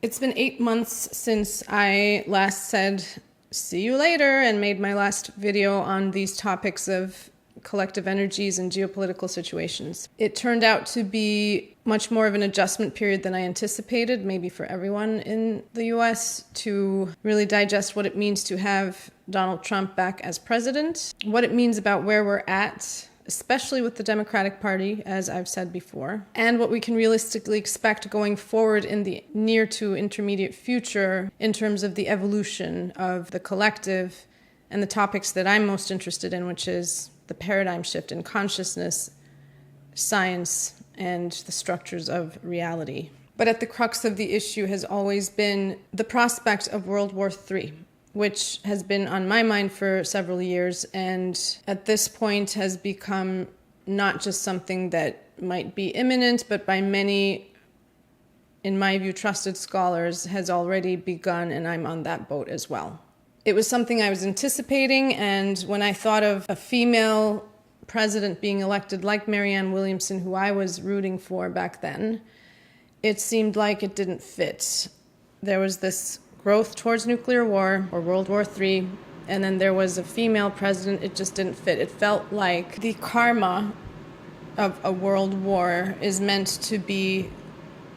It's been 8 months since I last said, see you later, and made my last video on these topics of collective energies and geopolitical situations. It turned out to be much more of an adjustment period than I anticipated, maybe for everyone in the US, to really digest what it means to have Donald Trump back as president, what it means about where we're at, especially with the Democratic Party, as I've said before, and what we can realistically expect going forward in the near to intermediate future in terms of the evolution of the collective and the topics that I'm most interested in, which is the paradigm shift in consciousness, science, and the structures of reality. But at the crux of the issue has always been the prospect of World War III, which has been on my mind for several years, and at this point has become not just something that might be imminent, but by many, in my view, trusted scholars, has already begun, and I'm on that boat as well. It was something I was anticipating, and when I thought of a female president being elected like Marianne Williamson, who I was rooting for back then, it seemed like it didn't fit. There was this growth towards nuclear war, or World War III, and then there was a female president. It just didn't fit. It felt like the karma of a world war is meant to be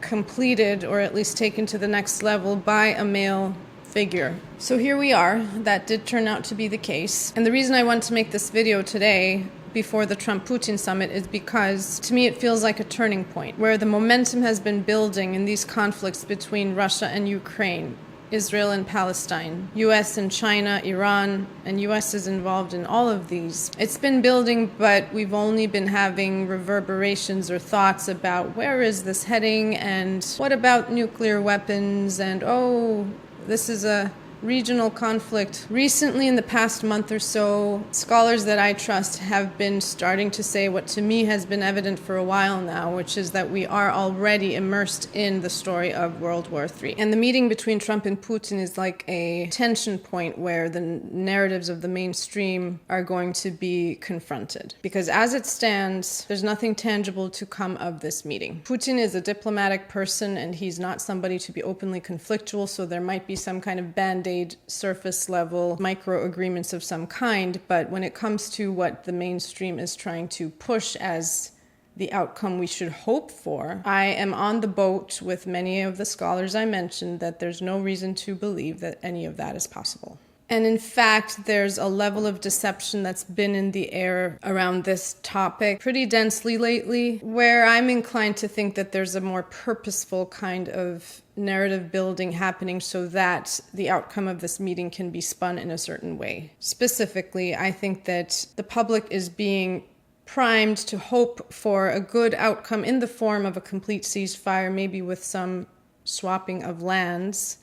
completed, or at least taken to the next level, by a male figure. So here we are. That did turn out to be the case. And the reason I want to make this video today before the Trump-Putin summit is because, to me, it feels like a turning point where the momentum has been building in these conflicts between Russia and Ukraine, Israel and Palestine, US and China, Iran, and US is involved in all of these. It's been building, but we've only been having reverberations or thoughts about where is this heading, and what about nuclear weapons, and oh, this is a regional conflict. Recently, in the past month or so, scholars that I trust have been starting to say what to me has been evident for a while now, which is that we are already immersed in the story of World War III. And the meeting between Trump and Putin is like a tension point where the narratives of the mainstream are going to be confronted. Because as it stands, there's nothing tangible to come of this meeting. Putin is a diplomatic person, and he's not somebody to be openly conflictual, so there might be some kind of band-aid surface level micro agreements of some kind, but when it comes to what the mainstream is trying to push as the outcome we should hope for, I am on the boat with many of the scholars I mentioned that there's no reason to believe that any of that is possible. And in fact, there's a level of deception that's been in the air around this topic pretty densely lately, where I'm inclined to think that there's a more purposeful kind of narrative building happening so that the outcome of this meeting can be spun in a certain way. Specifically, I think that the public is being primed to hope for a good outcome in the form of a complete ceasefire, maybe with some swapping of lands,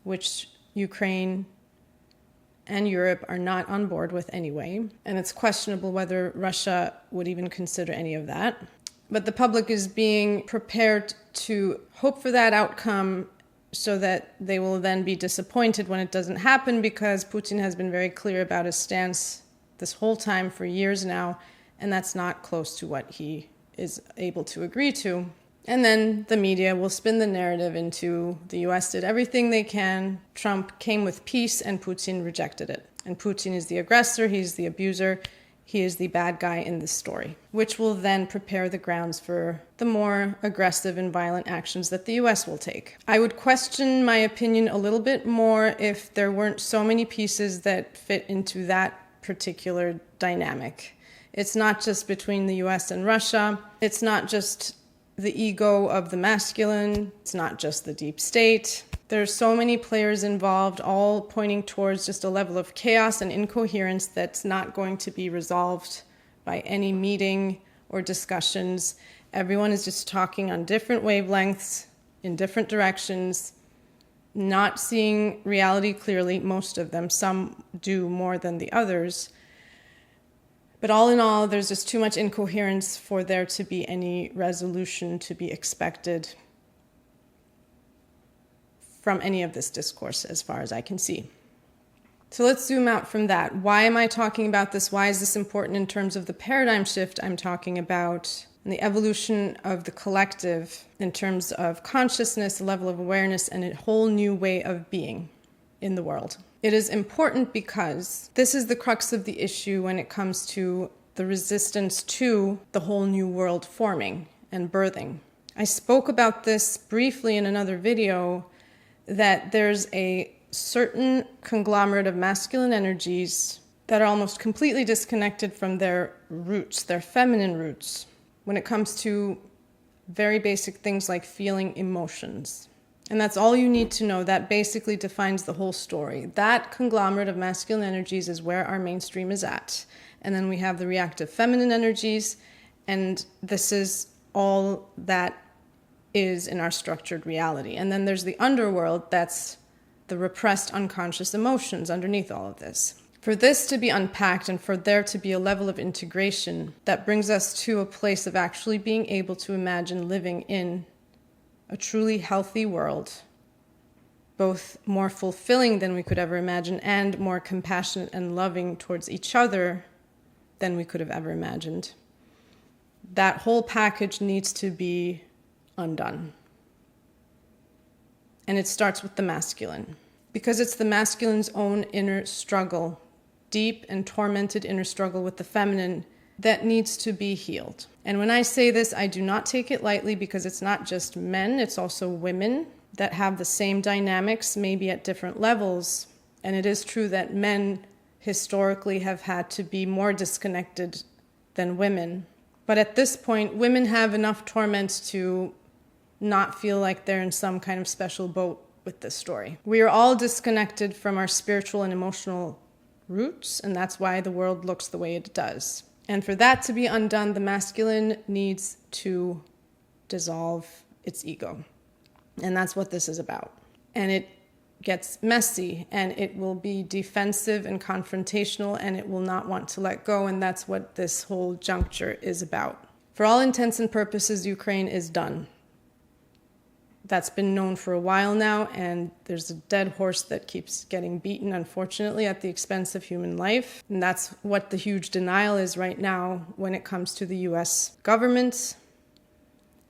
which Ukraine and Europe are not on board with anyway. And it's questionable whether Russia would even consider any of that. But the public is being prepared to hope for that outcome so that they will then be disappointed when it doesn't happen, because Putin has been very clear about his stance this whole time for years now, and that's not close to what he is able to agree to. And then the media will spin the narrative into the US did everything they can, Trump came with peace, and Putin rejected it. And Putin is the aggressor, he's the abuser, he is the bad guy in this story, which will then prepare the grounds for the more aggressive and violent actions that the US will take. I would question my opinion a little bit more if there weren't so many pieces that fit into that particular dynamic. It's not just between the US and Russia, it's not just the ego of the masculine, it's not just the deep state. There's so many players involved, all pointing towards just a level of chaos and incoherence that's not going to be resolved by any meeting or discussions. Everyone is just talking on different wavelengths, in different directions, not seeing reality clearly, most of them. Some do more than the others. But all in all, there's just too much incoherence for there to be any resolution to be expected from any of this discourse, as far as I can see. So let's zoom out from that. Why am I talking about this? Why is this important in terms of the paradigm shift I'm talking about? and the evolution of the collective in terms of consciousness, a level of awareness, and a whole new way of being in the world. It is important because this is the crux of the issue when it comes to the resistance to the whole new world forming and birthing. I spoke about this briefly in another video, that there's a certain conglomerate of masculine energies that are almost completely disconnected from their roots, their feminine roots, when it comes to very basic things like feeling emotions. And that's all you need to know. That basically defines the whole story. That conglomerate of masculine energies is where our mainstream is at. And then we have the reactive feminine energies, and this is all that is in our structured reality. And then there's the underworld, that's the repressed unconscious emotions underneath all of this. For this to be unpacked and for there to be a level of integration that brings us to a place of actually being able to imagine living in a truly healthy world, both more fulfilling than we could ever imagine and more compassionate and loving towards each other than we could have ever imagined. That whole package needs to be undone. And it starts with the masculine, because it's the masculine's own inner struggle, deep and tormented inner struggle with the feminine, that needs to be healed. And when I say this, I do not take it lightly, because it's not just men, it's also women that have the same dynamics, maybe at different levels. And it is true that men historically have had to be more disconnected than women. But at this point, women have enough torment to not feel like they're in some kind of special boat with this story. We are all disconnected from our spiritual and emotional roots, and that's why the world looks the way it does. And for that to be undone, the masculine needs to dissolve its ego. And that's what this is about. And it gets messy, and it will be defensive and confrontational, and it will not want to let go, and that's what this whole juncture is about. For all intents and purposes, Ukraine is done. That's been known for a while now, and there's a dead horse that keeps getting beaten, unfortunately, at the expense of human life. And that's what the huge denial is right now when it comes to the US government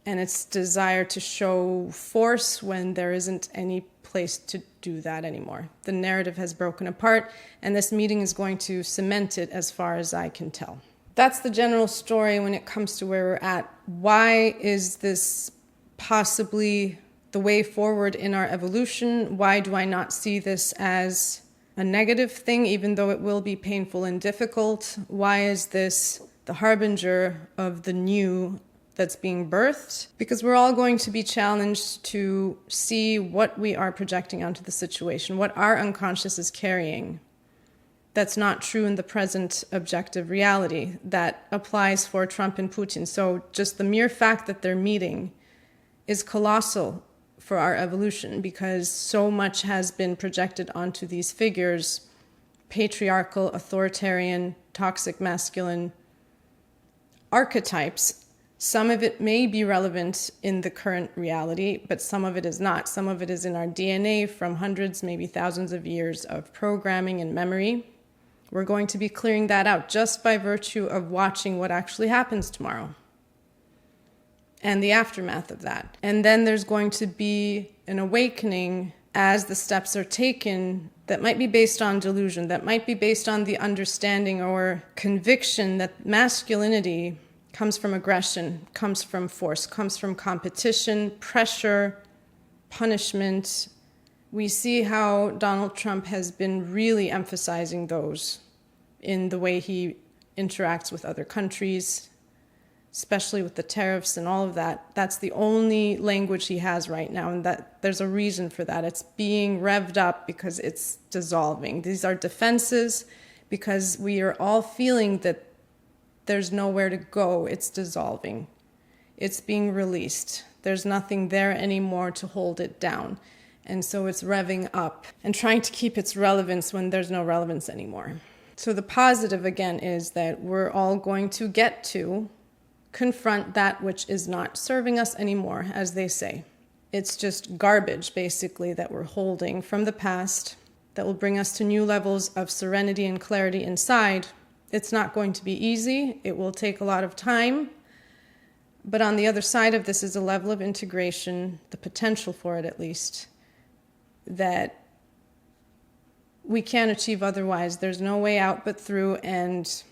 and its desire to show force when there isn't any place to do that anymore. The narrative has broken apart, and this meeting is going to cement it as far as I can tell. That's the general story when it comes to where we're at. Why is this possibly the way forward in our evolution? Why do I not see this as a negative thing, even though it will be painful and difficult? Why is this the harbinger of the new that's being birthed? Because we're all going to be challenged to see what we are projecting onto the situation, what our unconscious is carrying that's not true in the present objective reality. That applies for Trump and Putin. So just the mere fact that they're meeting is colossal for our evolution, because so much has been projected onto these figures, patriarchal, authoritarian, toxic masculine archetypes. Some of it may be relevant in the current reality, but some of it is not. Some of it is in our DNA from hundreds, maybe thousands of years of programming and memory. We're going to be clearing that out just by virtue of watching what actually happens tomorrow and the aftermath of that. And then there's going to be an awakening as the steps are taken that might be based on delusion, that might be based on the understanding or conviction that masculinity comes from aggression, comes from force, comes from competition, pressure, punishment. We see how Donald Trump has been really emphasizing those in the way he interacts with other countries, especially with the tariffs and all of that. That's the only language he has right now, and that there's a reason for that. It's being revved up because it's dissolving. These are defenses because we are all feeling that there's nowhere to go. It's dissolving. It's being released. There's nothing there anymore to hold it down. And so it's revving up and trying to keep its relevance when there's no relevance anymore. So the positive, again, is that we're all going to get to confront that which is not serving us anymore, as they say. It's just garbage, basically, that we're holding from the past that will bring us to new levels of serenity and clarity inside. It's not going to be easy. It will take a lot of time. But on the other side of this is a level of integration, the potential for it at least, that we can't achieve otherwise. There's no way out but through, and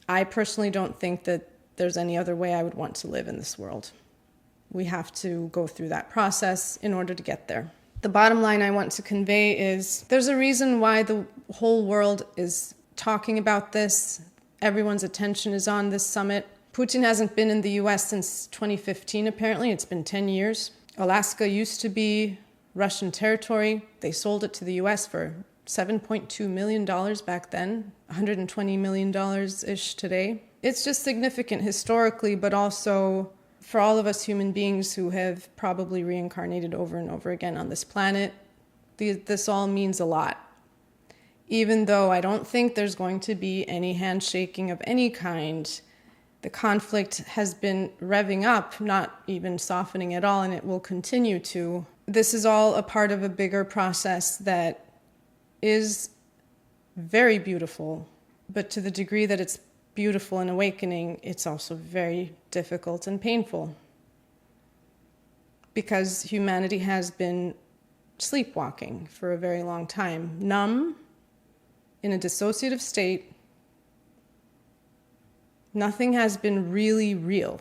I personally don't think that there's any other way I would want to live in this world. We have to go through that process in order to get there. The bottom line I want to convey is there's a reason why the whole world is talking about this. Everyone's attention is on this summit. Putin hasn't been in the US since 2015, apparently. It's been 10 years. Alaska used to be Russian territory. They sold it to the US for $7.2 million back then, $120 million-ish today. It's just significant historically, but also for all of us human beings who have probably reincarnated over and over again on this planet. This all means a lot. Even though I don't think there's going to be any handshaking of any kind, the conflict has been revving up, not even softening at all, and it will continue to. This is all a part of a bigger process that is very beautiful, but to the degree that it's beautiful and awakening, it's also very difficult and painful. Because humanity has been sleepwalking for a very long time, numb, in a dissociative state. Nothing has been really real.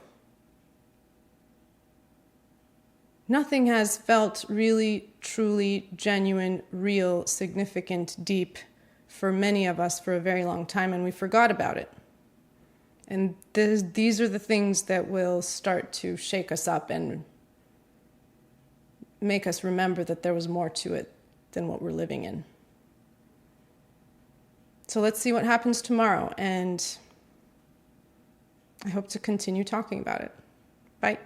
Nothing has felt really, truly, genuine, real, significant, deep for many of us for a very long time, and we forgot about it. And these are the things that will start to shake us up and make us remember that there was more to it than what we're living in. So let's see what happens tomorrow, and I hope to continue talking about it. Bye.